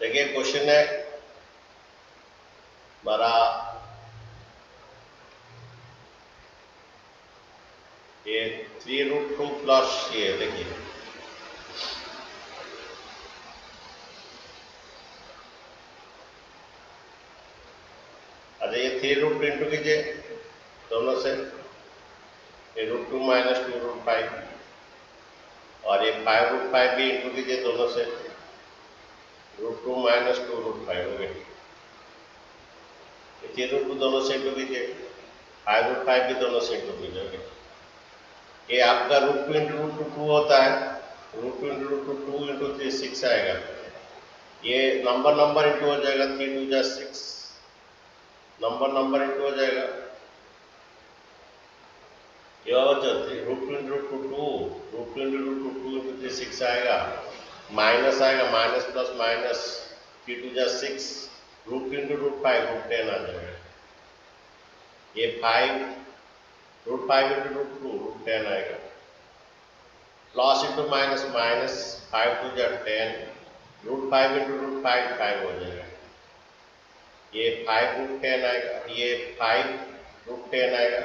देखिए क्वेश्चन है हमारा ये 3√2 प्लस ये देखिए अच्छा ये 3√2 इंटू कीजिए दोनों से, ये √2 माइनस 2√5 और ये 5√5 भी इंटू कीजिए दोनों से, √2 माइनस 2√5 हो गए। 3√2 दोनों से इंटू कीजिए, 5√5 भी दोनों से इंटू कीजिए। ये आपका √2 इंटू √2 होता है, √2 इंटू √2 इंटू 3 6 आएगा। ये नंबर इंटू हो जाएगा, 3 2 जा 6, नंबर इंटू हो जाएगा। ये और चलती √2 इंटू √2 इंटू 3 6 आएगा, माइनस आएगा, माइनस प्लस माइनस 3 2 जा 6, √2 इंटू √5 √10 आ जाएगा। ये 5 √5 इंटू √2 √10 आएगा, प्लस इंटू माइनस माइनस 5 2 जा 10, √5 इंटू √5 5 हो जाएगा। ये 5√10 आएगा, ये 5√10 आएगा,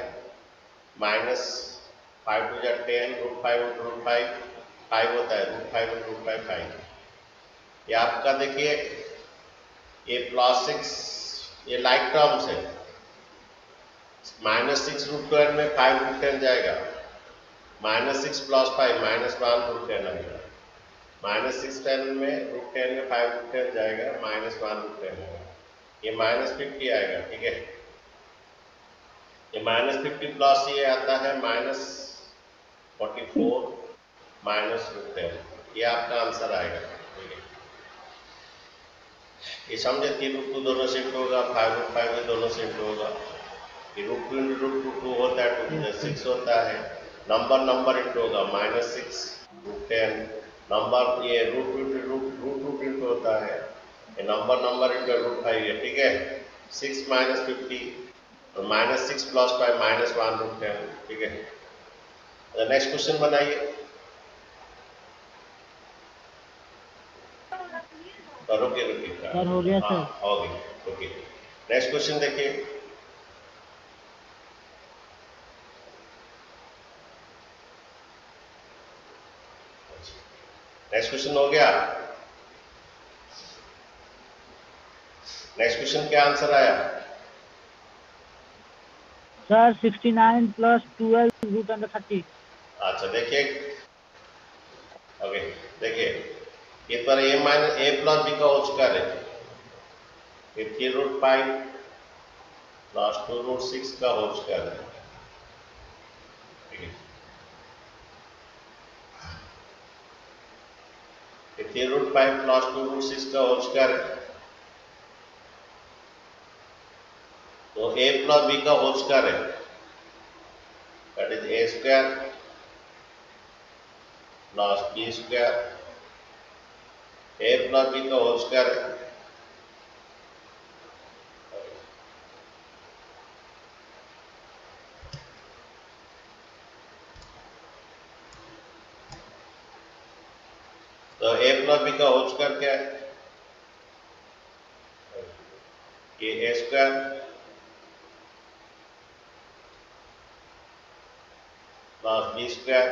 माइनस 5 2 जा 10, √5 इंटू √5 5 होता है, √5 इंटू √5 5। ये आपका देखिए ये +6, ये लाइक टर्म्स है, -6 √10 में 5√10 जाएगा, -6 प्लस 5 -1 √10 आएगा, -6 10 में √10 में 5√10 जाएगा, -1 √10 आएगा। ये -50 आएगा, ठीक है। ये -50 प्लस ये आता है -44 -10, ये आपका आंसर आएगा, ठीक है। ये समझे, 3√2 दोनों से इंटू होगा, 5√5 भी दोनों से इंटू होगा। ये √2 इंटू √2 होता है, 2 to 6 होता है, नंबर इंटू होगा, -6 √10, नंबर ये √2 इंटू होता है, ये नंबर इंटू √5 है, ठीक है। 6 -50 और -6 प्लस 5 -1 √10, ठीक है। नेक्स्ट क्वेश्चन बनाइए, रुकिए सर हो गया हाँ सर। हो गया, रुकिए। नेक्स्ट क्वेश्चन देखिए, नेक्स्ट क्वेश्चन हो गया। नेक्स्ट क्वेश्चन क्या आंसर आया सर 69 प्लस 12 √30। अच्छा देखिए, ओके देखिए, ये पर a minus a plus b का होल स्क्वायर है, ये 3√5 प्लस 2√6 का होल स्क्वायर है, ठीक है। ये 3√5 प्लस 2√6 का होल स्क्वायर है, तो a प्लस b का होल स्क्वायर है, that is a square plus b square, a plus b का होल स्क्वायर है, तो a प्लस b का होल स्क्वायर क्या है, ये a square plus b square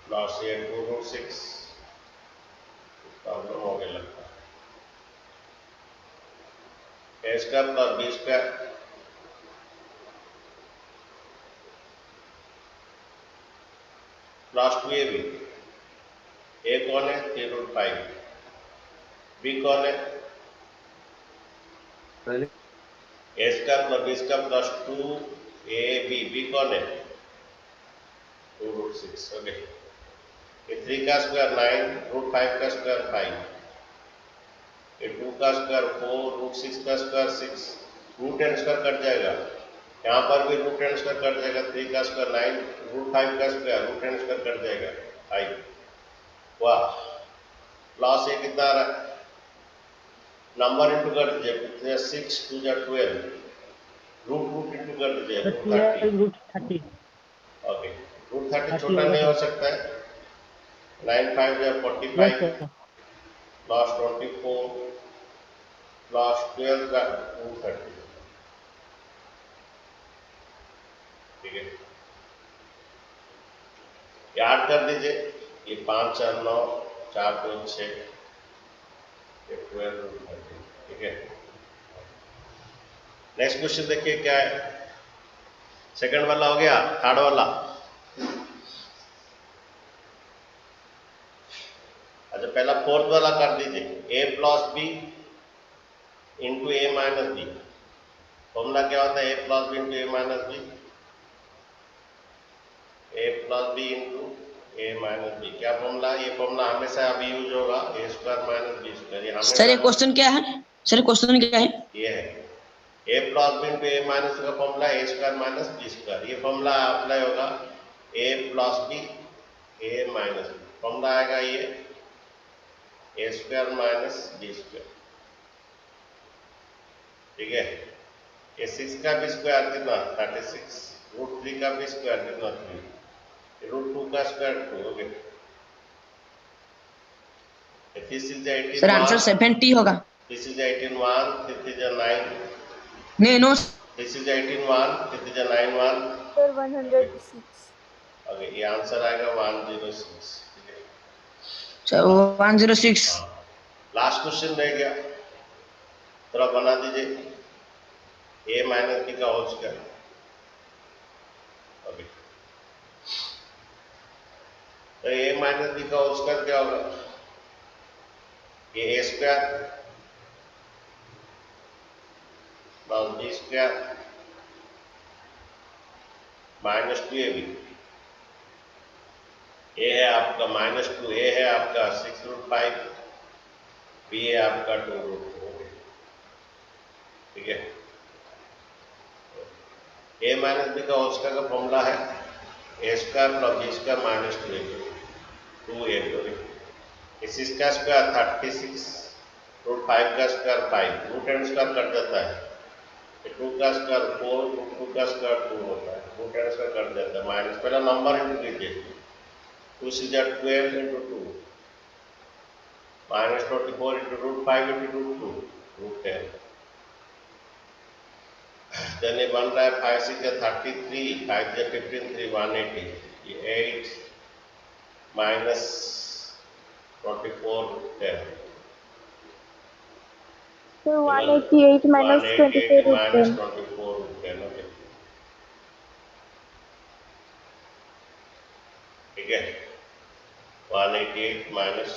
plus ये 2√6, प्रॉब्लम हो गया लगता है, a square plus b square plus 2ab, a कौन है 3√5, b कौन है a square plus b square plus 2ab, b कौन है 2√6, ओके। ये 3 का स्क्वायर 9, √5 का स्क्वायर 5, ये 2 का स्क्वायर 4, √6 का स्क्वायर 6, √10 स्क्वायर कट जाएगा, यहाँ पर भी √10 स्क्वायर कट जाएगा, 3 का स्क्वायर 9, √5 का स्क्वायर √10 स्क्वायर कट जाएगा 5, वाह। प्लस ये कितना आ रहा है, नंबर इंटू कर दीजिए, 6 2 जा 12, रूट इंटू कर दीजिए, √30, ओके। √30 छोटा नहीं हो सकता है, 9 5 जा 45, प्लस 24 प्लस 12 का रूट 30। ठीक है, याद कर दीजिए, ये 5 4 9 4 2 6, ये 12 रूट 30। ठीक है, नेक्स्ट क्वेश्चन देखिए क्या है। सेकंड वाला हो गया, थर्ड वाला। अच्छा, पहला फोर्थ वाला कर दीजिए, a plus B into A minus B. Formula क्या होता है, a plus B into A minus B, A plus B into A minus B. क्या फॉर्मूला, ये फॉर्मूला हमेशा अभी यूज होगा, A square minus B square. ये सर ये हमेशा क्वेश्चन क्या है? सर क्वेश्चन क्या है? ये है ए plus B into A minus का फॉर्मूला ए स्क्वायर माइनस बी स्क्वायर। ये फॉर्मूला अप्लाई होगा ए प्लस बी ए माइनस बी। फॉर्मूला आएगा ये A square minus B square. ठीक है, ये 6 का बी स्क्वायर कितना 36, रूट 3 का बी स्क्वायर कितना 3, रूट 2 का स्क्वायर 2 हो गया। दिस इज 18 सर आंसर 70 होगा। दिस इज 18 1, दिस इज 9, नहीं no this is 18 1, this is 9 1। Sir, 106. Okay, ये आंसर आएगा 106। ठीक है, सर 106। हाँ, लास्ट क्वेश्चन रह गया, थोड़ा बना दीजिए, ए माइनस बी का होल स्क्वायर। ओके, तो ए माइनस बी का होल स्क्वायर क्या होगा, ये A square plus B square minus 2ab। A है आपका -2, ए है आपका 6 रूट 5, बी है आपका 2 रूट 4। ठीक है, ए माइनस बी का होल स्क्वायर का फॉर्मूला है A square plus B square minus 2ab। इसका स्क्वायर 36, रूट 5 का square 5, root and square cut जाता है, 2 का स्क्वायर 4, रूट 2 का स्क्वायर 2 होता है, रूट एंड स्क्वायर कट जाता है, माइनस पहला नंबर इंटू कीजिए, 2 से 12 into 2 minus 24 into root 5 into root 2 root 10। Then ये बन रहा है 5 6 33, 5 से 15 3 180, ये 8 minus 24 10, Sir, 188 minus 24 188 is minus 10. 24 root 10। Okay, ठीक है, 188 माइनस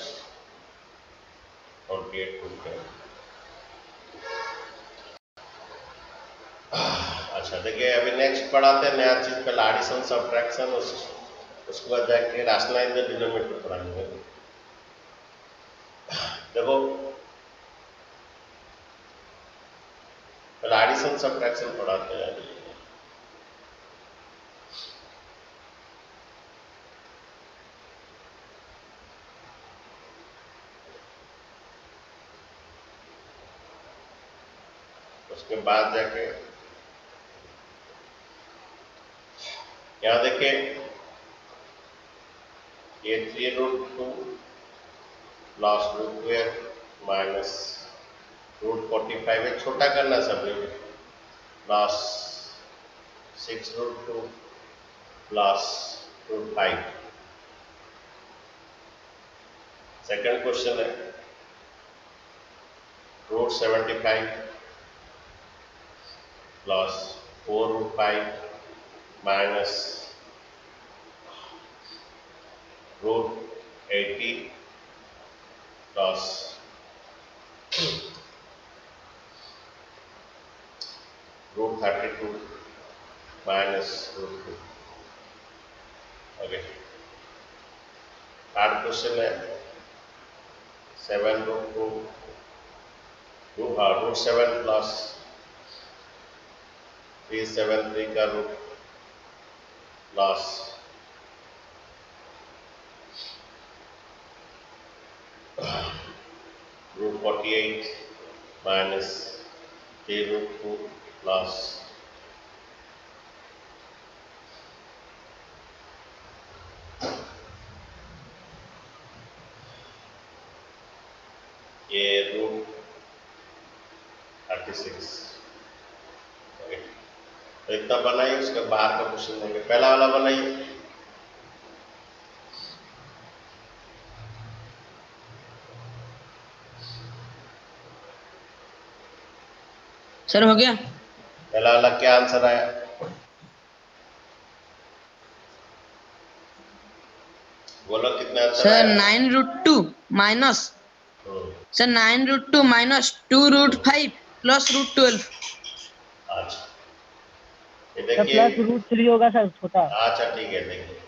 48 रूट 10। अच्छा देखिए, अभी नेक्स्ट पढ़ाते हैं नया चीज, पहले एडिशन सब्ट्रैक्शन, उसके बाद जाके रैशनलाइज द डिनोमिनेटर पढ़ाएंगे। देखो, पहले एडिशन सब्ट्रैक्शन पढ़ाते हैं। उसके बाद जाके यहाँ देखिए, ये 3 root 2 plus root 12 minus root 45 है, छोटा करना सभी, plus 6 root 2 plus root 5। Second question है root 75 plus 4 root 5 minus root 80 plus root 32 minus root 2। Okay, third question है 7 रूट 2 रूट 7 प्लस 373 का root plus root 48 minus 3 root 2 plus ये root 36। Okay, तो इतना बनाइए, उसके बाहर का क्वेश्चन देंगे। पहला वाला बनाइए। सर हो गया। पहला वाला क्या आंसर आया? बोलो कितना आंसर सर आया? 9√2 माइनस हम्म, सर 9√2 माइनस 2√5 प्लस √12। अच्छा, ये सर देखिए। प्लस √3 होगा सर छोटा। अच्छा ठीक है, देखिए।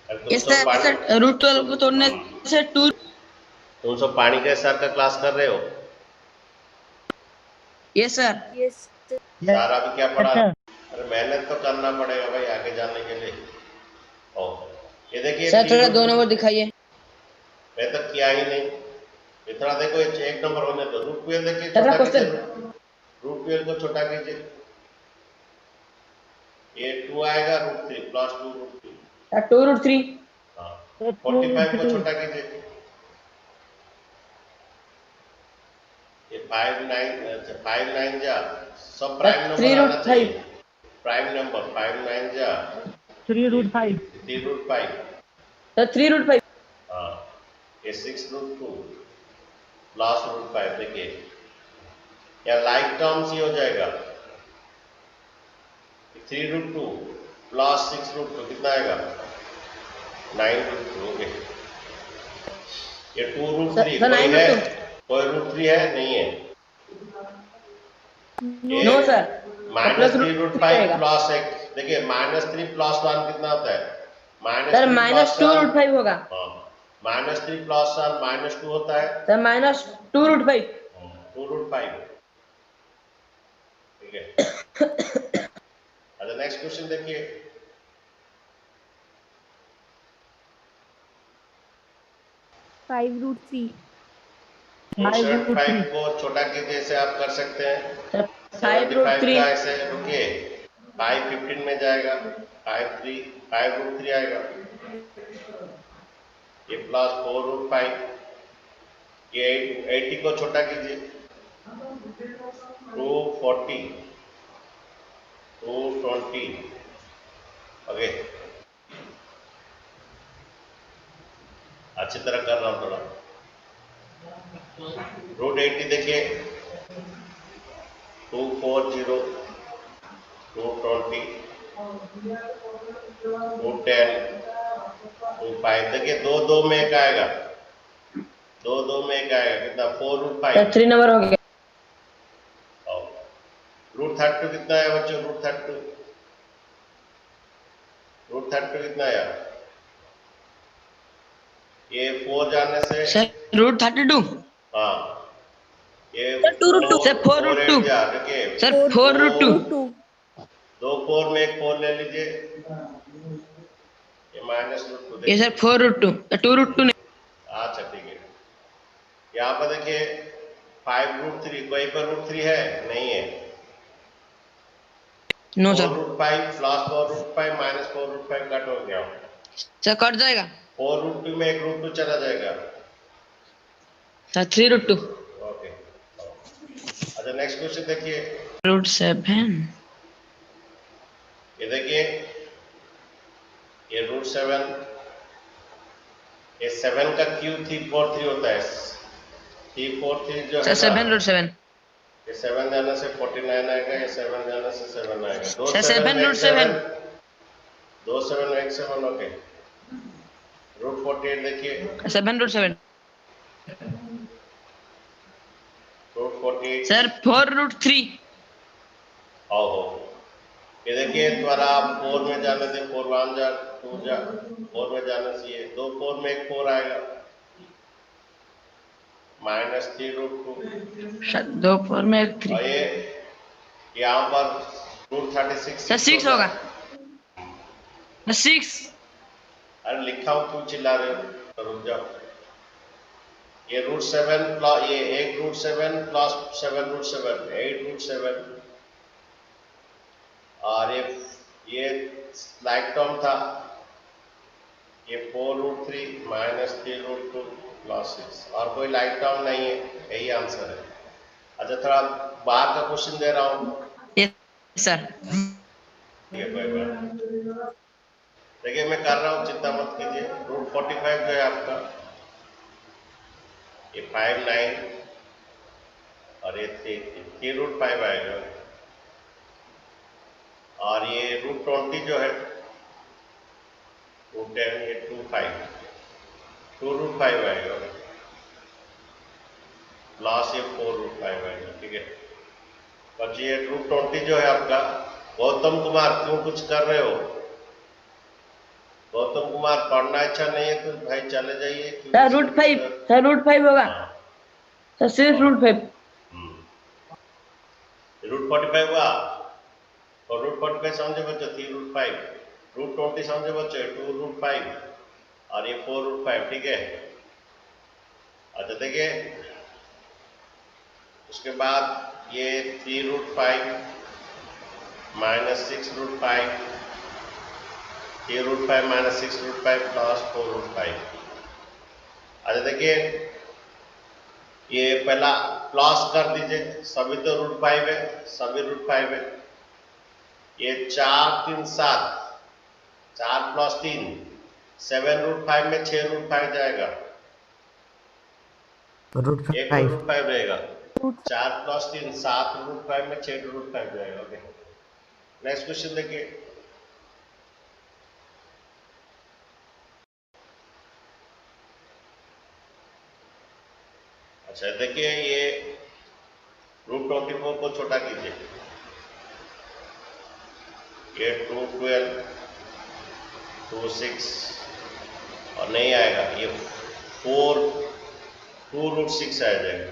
अब तुम इस सब तरह से पानी √12 को तोड़ने से 2। तुम सब पानी के सर का क्लास कर रहे हो? ये सर। Yes. सारा भी क्या पढ़ा? सर अरे मेहनत तो करना पड़ेगा भाई आगे जाने के लिए। ओ, ये देखिए सर थोड़ा 2 3√2। नंबर दिखाइए। मैं तो किया ही नहीं। इतना देखो, एक नंबर होने दो। रूट 12 देखिए, सर छोटा कीजिए। क्वेश्चन रूट 12 को छोटा कीजिए। ये 2 आएगा, √3 प्लस 2 √3। 2√3। हाँ, सर 45 को 2√3 छोटा कीजिए। ये 5 9, अच्छा 5 9 जा, सब प्राइम नंबर आना 3√5। चाहिए। प्राइम नंबर 5 9 जा 3√5 3√5। सर 3√5। हाँ, ये 6√2 प्लस √5। देखिए या लाइक टर्म्स ही हो जाएगा। 3√2 प्लस 6√2 कितना आएगा? 9√2। ओके, ये 2√3 सर कोई है? 9√2। कोई √3 है? नहीं है। ये no sir. Minus plus three root √3 five रहेगा। प्लस एक। देखिए -3 + 1 कितना होता है? Sir -3 minus + 1। 2√5 होगा। हाँ, -3 + 1 -2 होता है। Sir minus 2√5। 2√5। ठीक है। अच्छा, नेक्स्ट क्वेश्चन देखिए। 5√3. रूट 75 5√3 को छोटा कीजिए, ऐसे आप कर सकते हैं। सर 75 5√3। का ऐसे रुकिए, 5 15 में जाएगा। 5√3 आएगा। ये प्लस 4√5। ये 80 को छोटा कीजिए। 240 220। ओके, अच्छी तरह कर रहा हूँ थोड़ा। √80 देखिए, 240 220 210 25। देखिए 2 2 में एक आएगा। 2 2 में एक आएगा, कितना? 4√5। सर 3 नंबर हो गया। √32 कितना है बच्चों? √32 कितना आया? ये 4 जाने से, सर √32। हाँ, ये सर 2√2। सर 4 4√2। 8 जा। देखिए सर 4√2। 4√2. 2 4 में एक 4 ले लीजिए। ये -√2 ये देखिए। सर 4√2। 2√2 नहीं। अच्छा ठीक है। यहाँ पर देखिए 5√3, कोई पर √3 है? नहीं है। No sir. 4√5 plus 4√5 minus 4√5 cut हो गया। सर कट जाएगा। 4√2 में एक √2 चला जाएगा। सर 3√2। ओके, अच्छा नेक्स्ट क्वेश्चन देखिए। √7। ये देखिए, ये √7, ये 7 का क्यूब 343 होता है। 343 जो सर है ना, 7√7। ये 7 जाने से 49 आएगा, ये 7 जाने से 7 आएगा। दो सर 7 में एक 7, 7√7। 2 7 में एक 7। ओके, √48 देखिए। 7√7। √48 सर 4√3। हो। ये देखिए, द्वारा आप 4 में जाने से 4 1 जा 2 जा, 4 में जाने से ये 2 4 में एक 4 आएगा। -3√2। सर 2 4 में एक 3। और ये यहाँ पर √36 सर 6 होगा। 6। अरे लिखा हूँ, क्यों चिल्ला रहे हो? तो रुक जाओ। ये √7 प्लस ये 1 √7 प्लस 7 √7 8 √7। और ये लाइक टर्म था, ये 4√3 माइनस 3√2 प्लस 6 और कोई लाइट टर्म नहीं है, यही आंसर है। अच्छा थोड़ा बाहर का क्वेश्चन दे रहा हूँ, यस सर। ठीक है कोई बात नहीं। देखिए मैं कर रहा हूँ, चिंता मत कीजिए। √45 जो है आपका, ये 5 9 और ये 3√5 आएगा, और ये √20 जो है √10 ये 2√5 आएगा, प्लस ये 4√5 आएगा, ठीक है। और ये √20 जो है आपका, गौतम कुमार क्यों कुछ कर रहे हो? गौतम कुमार पढ़ना अच्छा नहीं है तो भाई चले जाइए। सर √5, सर √5 होगा सर, सिर्फ √5। √45 हुआ, और √45 समझे बच्चों 3√5, √20 समझे बच्चों 2√5 और ये 4√5, ठीक है। अच्छा देखिए उसके बाद ये 3√5 माइनस 6√5, 3√5 माइनस 6√5 प्लस 4√5। अच्छा देखिए ये पहला प्लस कर दीजिए, सभी तो √5 है, सभी √5 है। ये 4 3 7, 4 प्लस 3 7√5 में 6√5 जाएगा, एक √5 रहेगा। 4 प्लस 3 7√5 में 6√5 जाएगा। ओके नेक्स्ट क्वेश्चन देखिए। अच्छा देखिए ये √24 को छोटा कीजिए, ये 212 2 6 और नहीं आएगा, ये 2√6 आ जाएगा,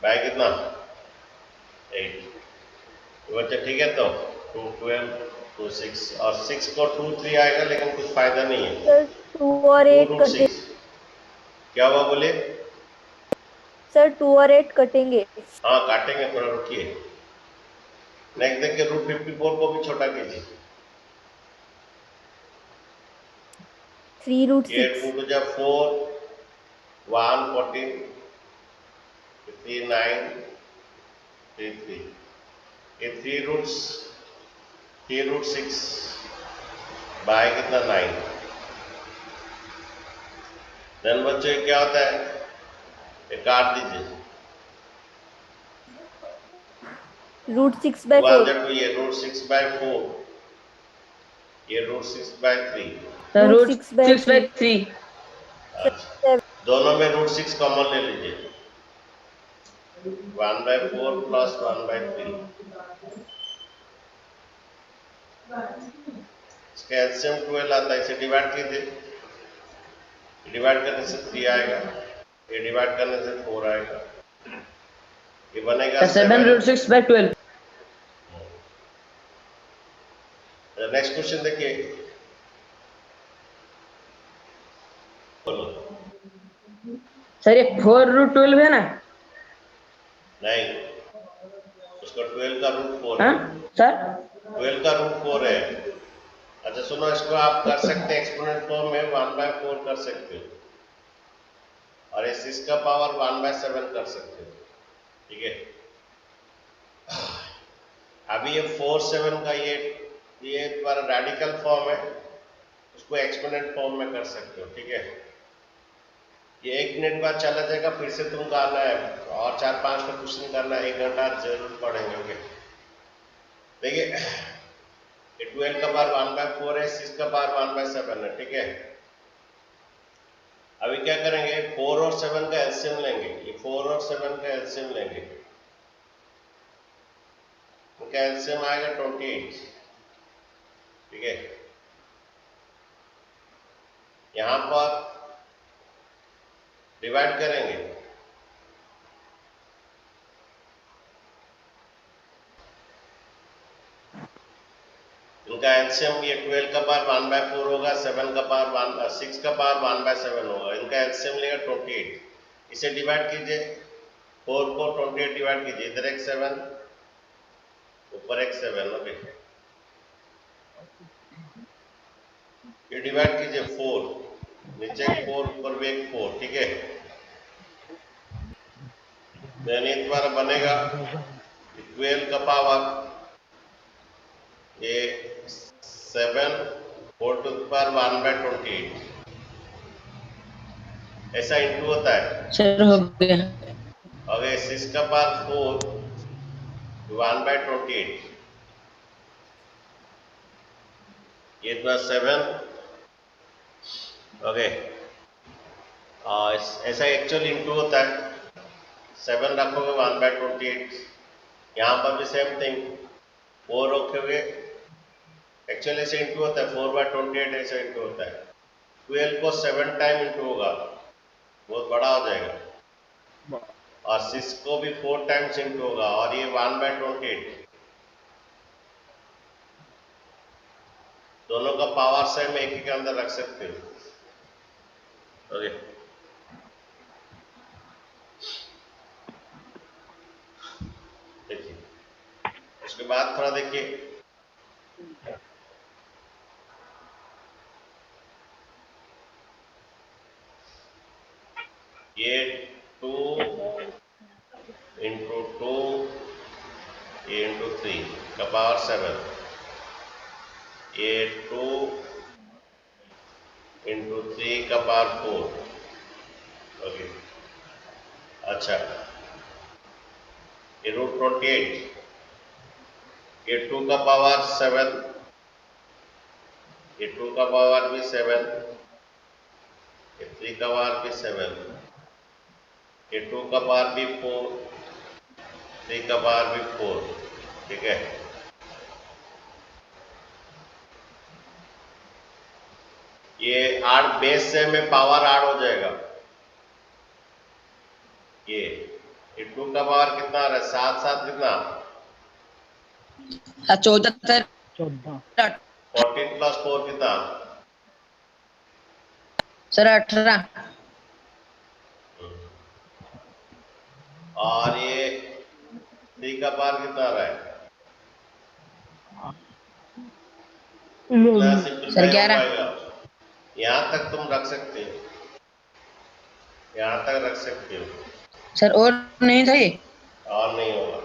बाय कितना 8। बच्चे ठीक है, तो 212 2 6 और 6 को 2 3 आएगा, लेकिन कुछ फायदा नहीं है। सर 2 और 8 कटेंगे। 2√6 क्या हुआ बोले? सर 2 और 8 कटेंगे। हाँ काटेंगे, थोड़ा रुकिए। नेक्स्ट देखिए √54 को भी छोटा कीजिए, 3√6 ये 2 to 4 1 14 3 9 3 3, ये 3√6 बाय कितना 9। देन बच्चों क्या होता है, ये काट दीजिए, √6/4 ये √6/4, ये √6/3। सर √6/3 √6/3। अच्छा दोनों में √6 कॉमन ले लीजिए, 1/4 प्लस 1/3। इसका एलसीएम 12 आता है, इसे डिवाइड कीजिए, डिवाइड करने से 3 आएगा, ये डिवाइड करने से 4 आएगा, ये बनेगा 7 7। √6/12। नेक्स्ट क्वेश्चन देखिए, बोलो। सर ये 4√12 है ना? नहीं, उसका 12 का √4 हाँ है, सर। 12 का √4 है। अच्छा सुनो, इसको आप कर सकते हैं एक्सपोनेंट फॉर्म में 1/4 कर सकते हो, और इस 6 का पावर 1/7 कर सकते हो, ठीक है। अभी ये 4 7 का ये तुम्हारा रेडिकल फॉर्म है, उसको एक्सपोनेंट फॉर्म में कर सकते हो, ठीक है। ये 1 मिनट बाद चला जाएगा, फिर से तुमको आना है और 4 5 का क्वेश्चन करना है, 1 घंटा जरूर पढ़ेंगे। ओके देखिए ये 12 का पावर 1/4 है, 6 का पावर 1/7 है, ठीक है। अभी क्या करेंगे, 4 और 7 का एलसीएम लेंगे, ये 4 और 7 का एलसीएम लेंगे, उनका एलसीएम आएगा 28, ठीक है। यहां पर डिवाइड करेंगे, इनका एलसीएम ये 12 का पावर 1/4 होगा, 7 का पावर 6 का पावर 1/7 होगा, इनका एलसीएम लेगा 28। इसे डिवाइड कीजिए, 4 को 28 डिवाइड कीजिए, इधर एक 7 ऊपर एक 7, ओके। ये डिवाइड कीजिए 4, नीचे 4 ऊपर भी एक 4, ठीक है। देन ये तुम्हारा बनेगा 12 का पावर ये 7 4 टू द पावर 1/28, ऐसा इंटू होता है। सर हो गया। अगर 6 का पावर 4 1/28, ये इतना 7, ओके। ऐसा एक्चुअली इंटू होता है, 7 रखोगे 1/28, यहाँ पर भी सेम थिंग 4 रखोगे, एक्चुअली ऐसे इंटू होता है 4/28, ऐसा इंटू होता है। 12 को 7 टाइम इंटू होगा, बहुत बड़ा हो जाएगा, और 6 को भी 4 टाइम्स इंटू होगा, और ये 1/28, दोनों का पावर सेम एक ही के अंदर रख सकते हो, ओके। देखिए उसके बाद थोड़ा देखिए, ये 2 इंटू 2 ये इंटू 3 का पावर 7, ये 2 इंटू 3 का पावर 4, ओके। अच्छा, ये √28, ये 2 का पावर 7, ये 2 का पावर भी 7, ये 3 का पावर भी 7, ये 2 का पावर भी 4, 3 का पावर भी 4, ठीक है। ये 8 बेस से में पावर 8 हो जाएगा, ये 2 का पावर कितना आ रहा है, 7 7 कितना, 14 सर। 14 प्लस 4 कितना, सर 18। और ये 3 का पावर कितना आ रहा है, सर 11। यहाँ तक तुम रख सकते हो, यहाँ तक रख सकते हो, सर और नहीं था ये? और नहीं होगा,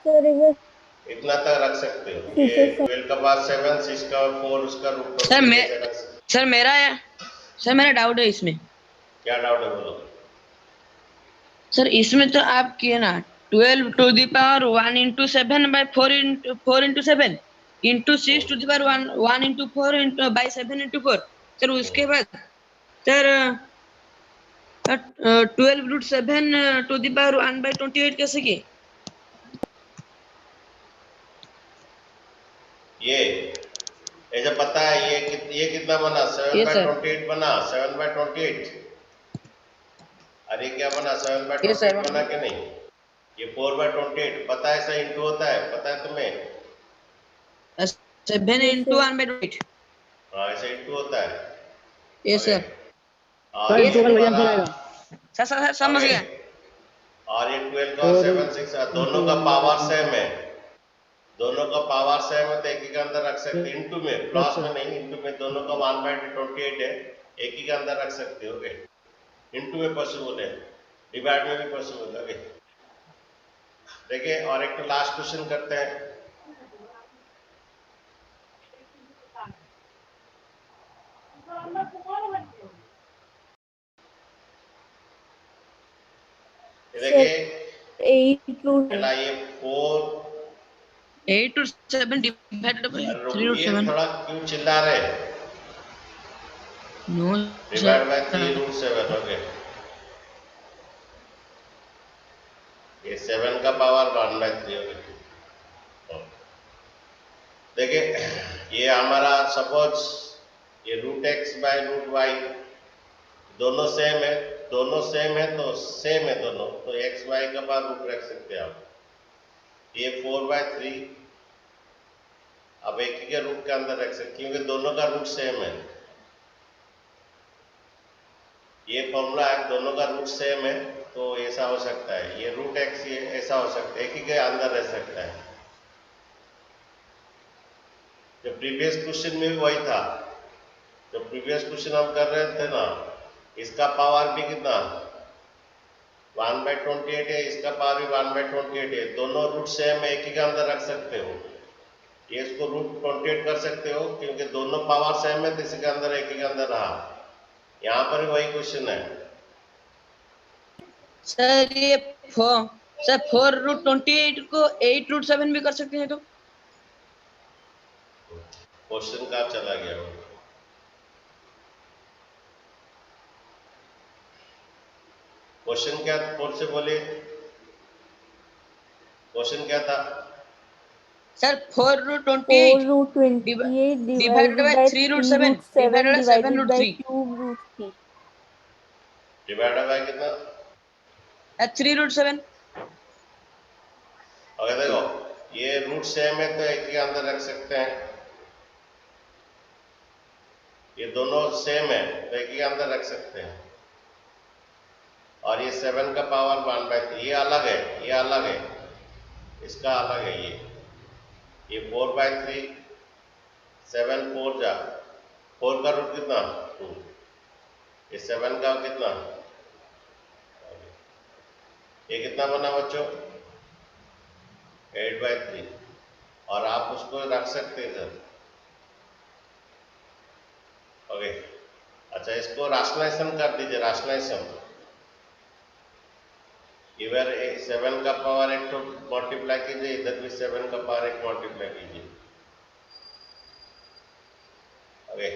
सर रिवर्स इतना तक रख सकते हो। ये 12 का पावर 7, 6 का 4, उसका रूट सर मेरा डाउट है इसमें। क्या डाउट है बोलो। सर इसमें तो आप किए ना 12 to the power 1 into 7 by 4 into 7 into 6 to the power 1 into 4 into by 7 into 4। Sir उसके बाद सर 12√7 to the power 1/28 कैसे किए? ये जब पता है ये कितना बना, 7/28 बना, 7/28, अरे क्या बना, 7/28 बना कि नहीं, ये 4/28 पता है, ऐसा इंटू होता है, पता है तुम्हें, 7 into 1/28। हाँ ऐसा इंटू होता है, ये सर और ये सर समझ गया। और ये 12 का 7 6 दोनों का पावर सेम है, दोनों का पावर सेम है, तो एक ही के अंदर रख सकते हैं, इंटू में, प्लस में नहीं, इंटू में, दोनों का 1/28 है, एक ही के अंदर रख सकते हो, इंटू में पॉसिबल है, डिवाइड में भी पॉसिबल है। देखिए और एक तो लास्ट क्वेश्चन करते हैं। देखिए 8 ये 4 8 to 7 divided by 3√7। थोड़ा क्यों चिल्ला रहे, नो डिवाइड बाय 3√7, ओके। ये 7 का पावर 1/3 होगा। देखिए ये हमारा सपोज ये √x बाय √y दोनों सेम है, दोनों सेम है तो सेम है दोनों, तो x y का पावर रूट रख सकते हैं आप। ये 4/3 अब एक ही के रूट के अंदर रख सकते, क्योंकि दोनों का रूट सेम है, ये फॉर्मूला है, दोनों का रूट सेम है, तो ऐसा हो सकता है, ये √x ये ऐसा हो सकता है, एक ही के अंदर रह सकता है। जो प्रीवियस क्वेश्चन में भी वही था, जो प्रीवियस क्वेश्चन हम कर रहे थे ना, इसका पावर भी कितना 1/28 है, इसका पावर भी 1/28 है, दोनों रूट सेम है, एक ही के अंदर रख सकते हो। ये इसको रूट 28 कर सकते हो क्योंकि दोनों पावर सेम है, तो इसी के अंदर एक ही के अंदर रहा। यहाँ पर भी वही क्वेश्चन है। सर ये सर 4√28 को 8√7 भी कर सकते हैं तो? क्वेश्चन कहाँ चला गया वो? क्वेश्चन क्या फिर से बोले, क्वेश्चन क्या था? Sir 4√28 4√28 divided by 3√7 divided by 7√3 cube root 3. Divided by कितना? 3√7। अगर देखो ये रूट सेम है तो एक के अंदर रख सकते हैं, ये दोनों सेम है तो एक ही के अंदर रख सकते हैं। और ये 7 का पावर 1/3, ये अलग है, ये अलग है, इसका अलग है। ये 4/3, 7 4 जा 4 का रूट कितना 2, ये 7 का कितना, ये कितना बना बच्चों 8/3। और आप उसको रख सकते हैं सर। ओके, अच्छा इसको राशनलाइजेशन कर दीजिए, राशनलाइजेशन। इधर 7 का पावर 1 तो मल्टीप्लाई कीजिए, इधर भी 7 का पावर 1 मल्टीप्लाई कीजिए। ओके,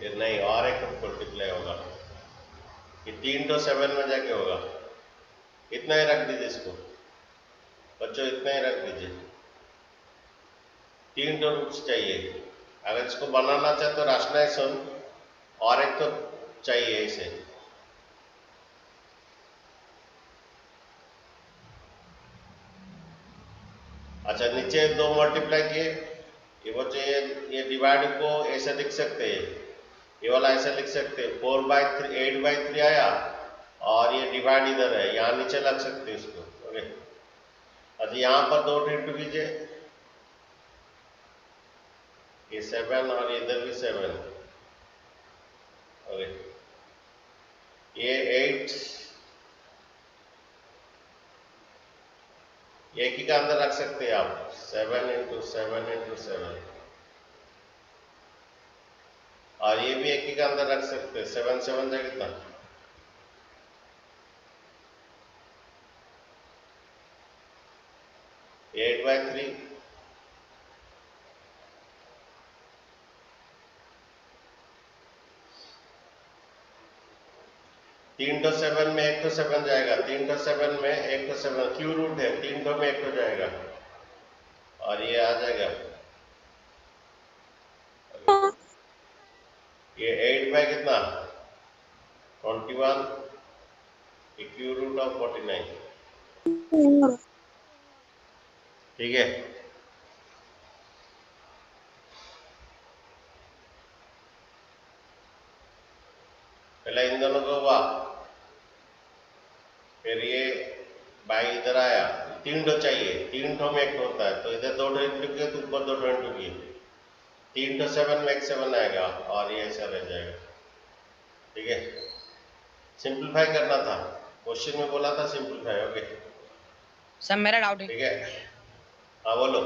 ये नहीं और एक मल्टीप्लाई होगा, ये 3 तो 7 में जाके होगा। इतना ही रख दीजिए इसको बच्चों, इतना ही रख दीजिए। 3 तो रूट्स चाहिए, अगर इसको बनाना चाहे तो राशनलाइजेशन, और एक तो चाहिए इसे। अच्छा नीचे 2 मल्टीप्लाई किए, ये बच्चे ये डिवाइड को ऐसे लिख सकते हैं, ये वाला ऐसे लिख सकते हैं 4/3 8/3 आया, और ये डिवाइड इधर है, यहाँ नीचे लग सकते हैं इसको। ओके, अच्छा यहाँ पर 2 इंटू कीजिए, ये 7 और इधर भी 7। ओके, ये 8 एक ही का अंदर रख सकते हैं आप, 7 × 7 × 7। और ये भी एक ही का अंदर रख सकते हैं, 7 7 जा कितना 8/3। 3 तो 7 में 1 तो 7 जाएगा, 3 तो 7 में 1 तो 7 क्यू रूट है, 3 तो में 1 तो जाएगा, और ये आ जाएगा, ये 8 बाय कितना 21, ये क्यू रूट ऑफ 49। ठीक है, पहले इन दोनों को हुआ, फिर ये बाई इधर आया, 3 ठो चाहिए, 3 ठो में 1 होता है, तो इधर 2 ठो इंटू किए तो ऊपर 2 ठो इंटू किए, 3 तो 7 में 1 7 आएगा, और ये ऐसा रह जाएगा। ठीक है, सिंपलीफाई करना था, क्वेश्चन में बोला था सिंपलीफाई। ओके सर मेरा डाउट है। ठीक है, हाँ बोलो।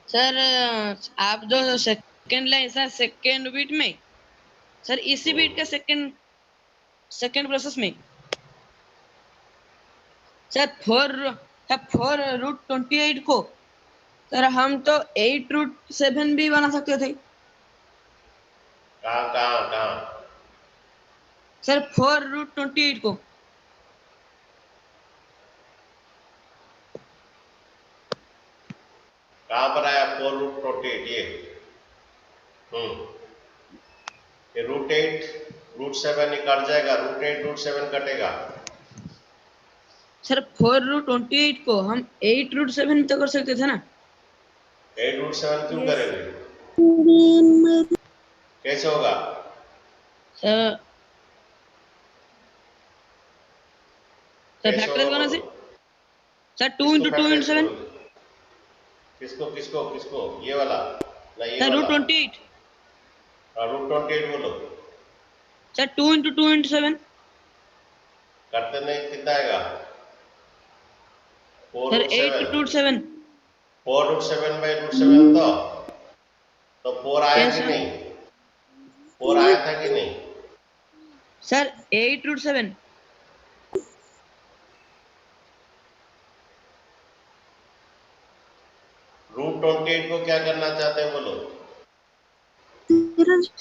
सर आप जो second line sir second beat में, सर इसी बीट का सेकंड प्रोसेस में सर 4√28 को सर हम तो 8√7 भी बना सकते थे कहाँ कहाँ कहाँ सर 4√28 को। कहाँ पर आया 4√28? ये √8 √7 ही कट जाएगा, √8 √7 कटेगा। सर 4√28 को हम 8√7 तो कर सकते थे ना। 8√7 क्यों करेंगे, कैसे होगा? सर कैसे फैक्टराइज होगा करने से बोलो? सर 2 किसको into 2 into factorize 7 करोगे? किसको किसको किसको ये वाला ना ये सर वाला रूट 28 √28 बोलो सर 2 into 2 into 7 करते नहीं कितना आएगा 4 सर रूट 8 सेवन root 7 4 √7 तो 4 आया यस कि सर नहीं 4 आया था कि नहीं सर 8 root 7 √28 को क्या करना चाहते हैं बोलो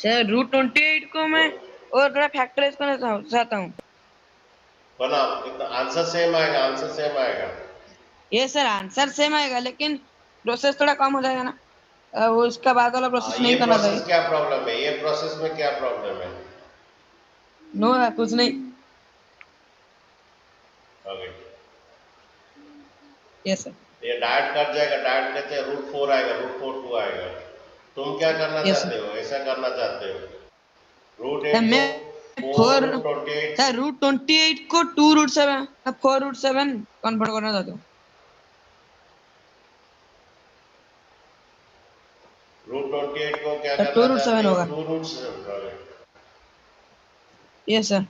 सर रूट 28 को मैं और थोड़ा फैक्टराइज करना चाहता हूँ बनाओ कितना आंसर सेम आएगा ये सर आंसर सेम आएगा लेकिन प्रोसेस थोड़ा कम हो जाएगा ना वो उसका बाद वाला प्रोसेस ये नहीं करना प्रोसेस चाहिए क्या प्रॉब्लम है ये प्रोसेस में क्या प्रॉब्लम है नो कुछ नहीं ओके यस सर ये डायरेक्ट कट जाएगा डायरेक्ट कहते हैं √4 आएगा √4 2 आएगा तुम क्या करना यस चाहते हो ऐसा करना चाहते हो सर √8 मैं को 4 √28 सर रूट 28 को 2 रूट 7 4 रूट 7 कन्वर्ट करना चाहता हूँ √28 को क्या सर 2 करना रूट चाहते 7 हो होगा 2 √7 यस सर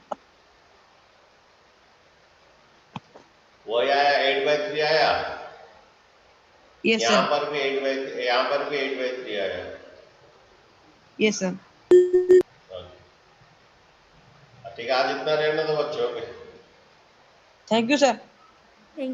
वही आया 8/3 आया यस यहाँ सर पर भी 8/3 आया यस सर ठीक है आज इतना रहने दो बच्चों के थैंक यू सर Thank